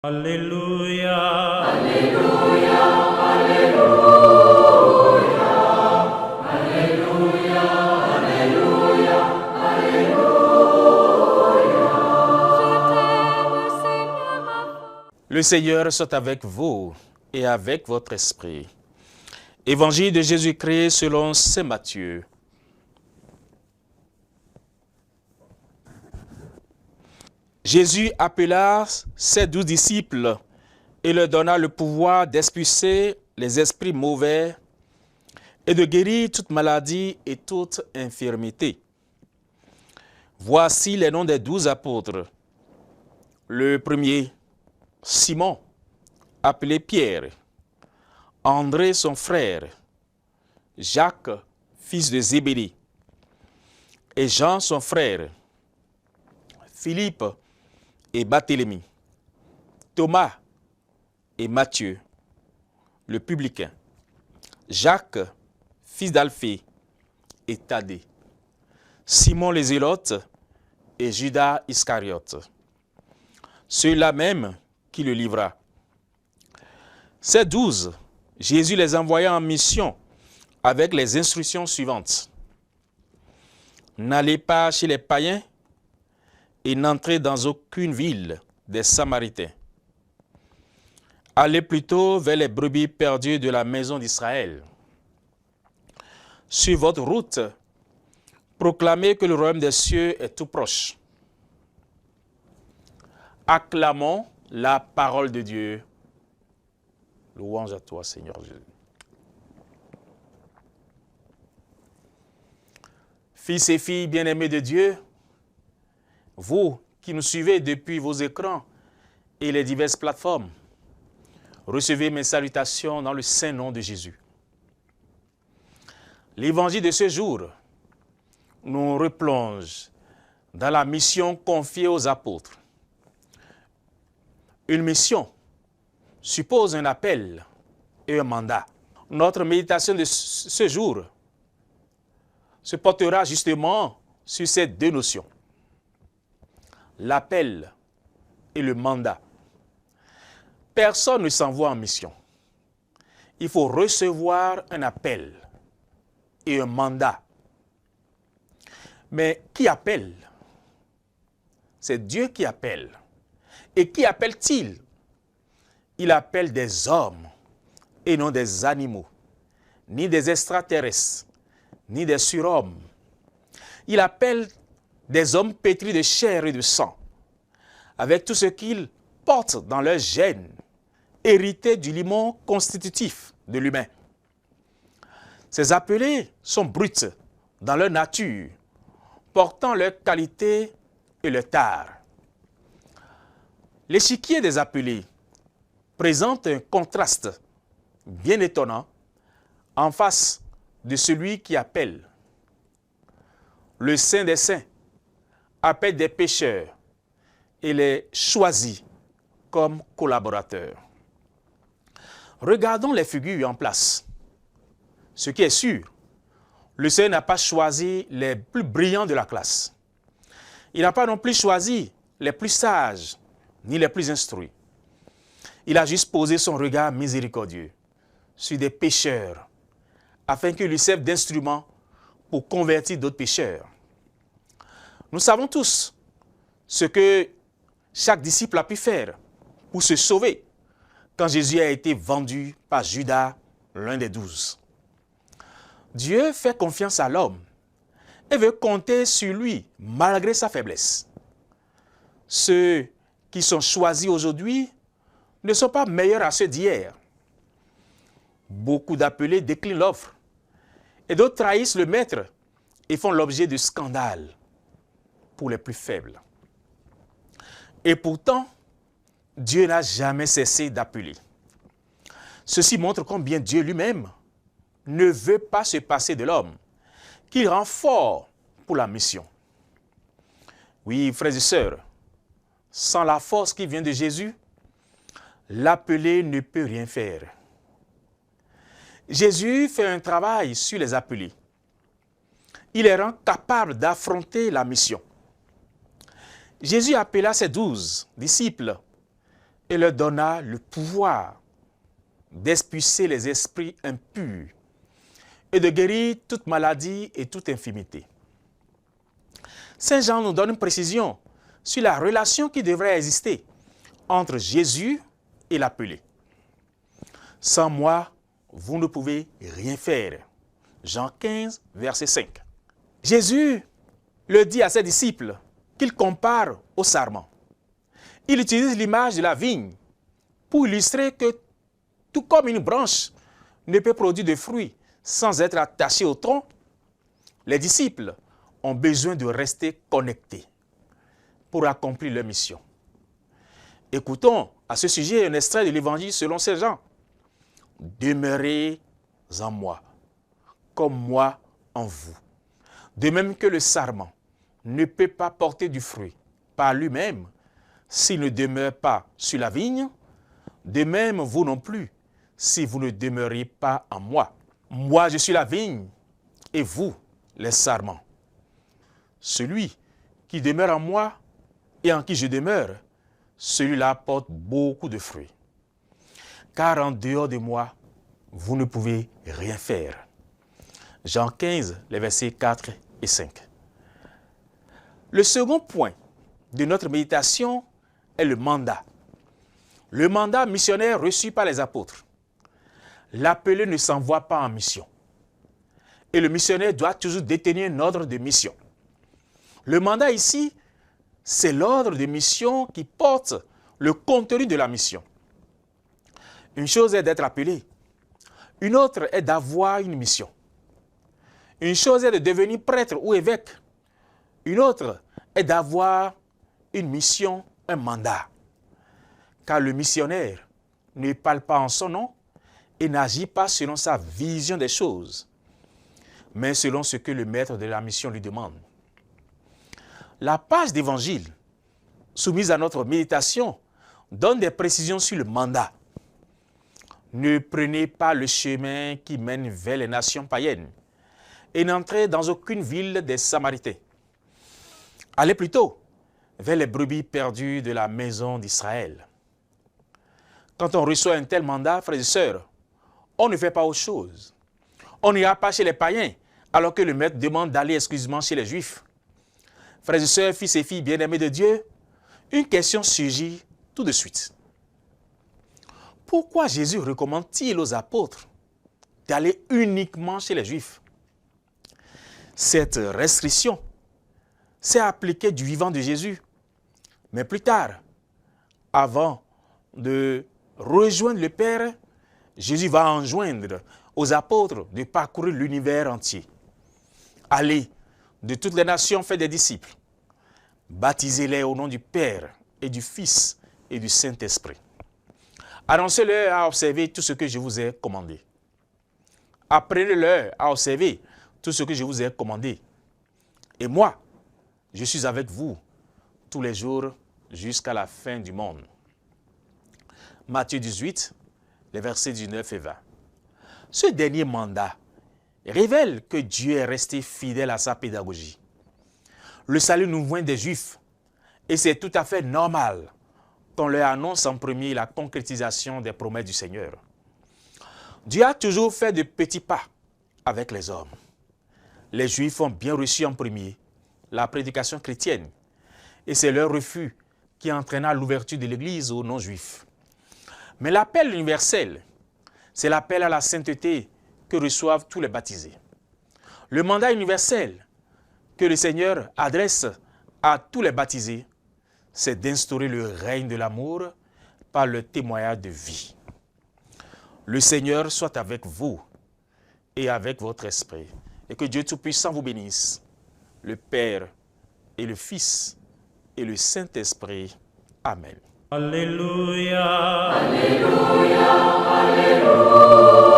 Alléluia. Alléluia, Alléluia, Alléluia, Alléluia, Alléluia. Le Seigneur soit avec vous et avec votre esprit. Évangile de Jésus-Christ selon saint Matthieu. Jésus appela ses 12 disciples et leur donna le pouvoir d'expulser les esprits mauvais et de guérir toute maladie et toute infirmité. Voici les noms des 12 apôtres. Le premier, Simon, appelé Pierre, André son frère, Jacques, fils de Zébédée, et Jean son frère, Philippe et Barthélemy, Thomas et Matthieu, le publicain, Jacques, fils d'Alphée, et Thaddée, Simon le Zélote et Judas Iscariote, ceux-là même qui le livra. Ces 12, Jésus les envoya en mission avec les instructions suivantes. N'allez pas chez les païens et n'entrez dans aucune ville des Samaritains. Allez plutôt vers les brebis perdues de la maison d'Israël. Sur votre route, proclamez que le royaume des cieux est tout proche. Acclamons la parole de Dieu. Louange à toi, Seigneur Jésus. Fils et filles bien-aimés de Dieu, vous qui nous suivez depuis vos écrans et les diverses plateformes, recevez mes salutations dans le saint nom de Jésus. L'évangile de ce jour nous replonge dans la mission confiée aux apôtres. Une mission suppose un appel et un mandat. Notre méditation de ce jour se portera justement sur ces deux notions. L'appel et le mandat. Personne ne s'envoie en mission. Il faut recevoir un appel et un mandat. Mais qui appelle? C'est Dieu qui appelle. Et qui appelle-t-il? Il appelle des hommes et non des animaux, ni des extraterrestres, ni des surhommes. Il appelle des hommes pétris de chair et de sang, avec tout ce qu'ils portent dans leur gène, hérité du limon constitutif de l'humain. Ces appelés sont bruts dans leur nature, portant leurs qualités et leur tare. L'échiquier des appelés présente un contraste bien étonnant en face de celui qui appelle. Le Saint des Saints appelle des pécheurs et les choisit comme collaborateurs. Regardons les figures en place. Ce qui est sûr, le Seigneur n'a pas choisi les plus brillants de la classe. Il n'a pas non plus choisi les plus sages, ni les plus instruits. Il a juste posé son regard miséricordieux sur des pécheurs, afin qu'ils lui servent d'instrument pour convertir d'autres pécheurs. Nous savons tous ce que chaque disciple a pu faire pour se sauver quand Jésus a été vendu par Judas, l'un des 12. Dieu fait confiance à l'homme et veut compter sur lui malgré sa faiblesse. Ceux qui sont choisis aujourd'hui ne sont pas meilleurs à ceux d'hier. Beaucoup d'appelés déclinent l'offre et d'autres trahissent le maître et font l'objet de scandales pour les plus faibles. Et pourtant, Dieu n'a jamais cessé d'appeler. Ceci montre combien Dieu lui-même ne veut pas se passer de l'homme, qu'il rend fort pour la mission. Oui, frères et sœurs, sans la force qui vient de Jésus, l'appelé ne peut rien faire. Jésus fait un travail sur les appelés. Il les rend capables d'affronter la mission. Jésus appela ses 12 disciples et leur donna le pouvoir d'expulser les esprits impurs et de guérir toute maladie et toute infirmité. Saint Jean nous donne une précision sur la relation qui devrait exister entre Jésus et l'appelé. Sans moi, vous ne pouvez rien faire. Jean 15, verset 5. Jésus le dit à ses disciples qu'il compare au sarment. Il utilise l'image de la vigne pour illustrer que tout comme une branche ne peut produire de fruits sans être attachée au tronc, les disciples ont besoin de rester connectés pour accomplir leur mission. Écoutons à ce sujet un extrait de l'Évangile selon Saint Jean. « Demeurez en moi, comme moi en vous. De même que le sarment ne peut pas porter du fruit par lui-même s'il ne demeure pas sur la vigne, de même vous non plus, si vous ne demeurez pas en moi. Moi, je suis la vigne, et vous, les sarments. Celui qui demeure en moi et en qui je demeure, celui-là porte beaucoup de fruits. Car en dehors de moi, vous ne pouvez rien faire. » Jean 15, les versets 4 et 5. Le second point de notre méditation est le mandat. Le mandat missionnaire reçu par les apôtres. L'appelé ne s'envoie pas en mission. Et le missionnaire doit toujours détenir un ordre de mission. Le mandat ici, c'est l'ordre de mission qui porte le contenu de la mission. Une chose est d'être appelé. Une autre est d'avoir une mission. Une chose est de devenir prêtre ou évêque. Une autre est d'avoir une mission, un mandat. Car le missionnaire ne parle pas en son nom et n'agit pas selon sa vision des choses, mais selon ce que le maître de la mission lui demande. La page d'évangile soumise à notre méditation donne des précisions sur le mandat. Ne prenez pas le chemin qui mène vers les nations païennes et n'entrez dans aucune ville des Samaritains. Allez plutôt vers les brebis perdues de la maison d'Israël. Quand on reçoit un tel mandat, frères et sœurs, on ne fait pas autre chose. On n'ira pas chez les païens alors que le maître demande d'aller exclusivement chez les juifs. Frères et sœurs, fils et filles bien-aimés de Dieu, une question surgit tout de suite. Pourquoi Jésus recommande-t-il aux apôtres d'aller uniquement chez les Juifs? Cette restriction s'est appliquée du vivant de Jésus. Mais plus tard, avant de rejoindre le Père, Jésus va enjoindre aux apôtres de parcourir l'univers entier. Allez de toutes les nations, faites des disciples. Baptisez-les au nom du Père et du Fils et du Saint-Esprit. Annoncez-leur à observer tout ce que je vous ai commandé. Apprenez-leur à observer tout ce que je vous ai commandé. Et moi, je suis avec vous tous les jours jusqu'à la fin du monde. Matthieu 18, les versets 19 et 20. Ce dernier mandat révèle que Dieu est resté fidèle à sa pédagogie. Le salut nous vient des Juifs et c'est tout à fait normal qu'on leur annonce en premier la concrétisation des promesses du Seigneur. Dieu a toujours fait de petits pas avec les hommes. Les Juifs ont bien reçu en premier la prédication chrétienne et c'est leur refus qui entraîna l'ouverture de l'Église aux non-juifs. Mais l'appel universel, c'est l'appel à la sainteté que reçoivent tous les baptisés. Le mandat universel que le Seigneur adresse à tous les baptisés, c'est d'instaurer le règne de l'amour par le témoignage de vie. Le Seigneur soit avec vous et avec votre esprit. Et que Dieu Tout-Puissant vous bénisse, le Père et le Fils et le Saint-Esprit. Amen. Alléluia. Alléluia, Alléluia.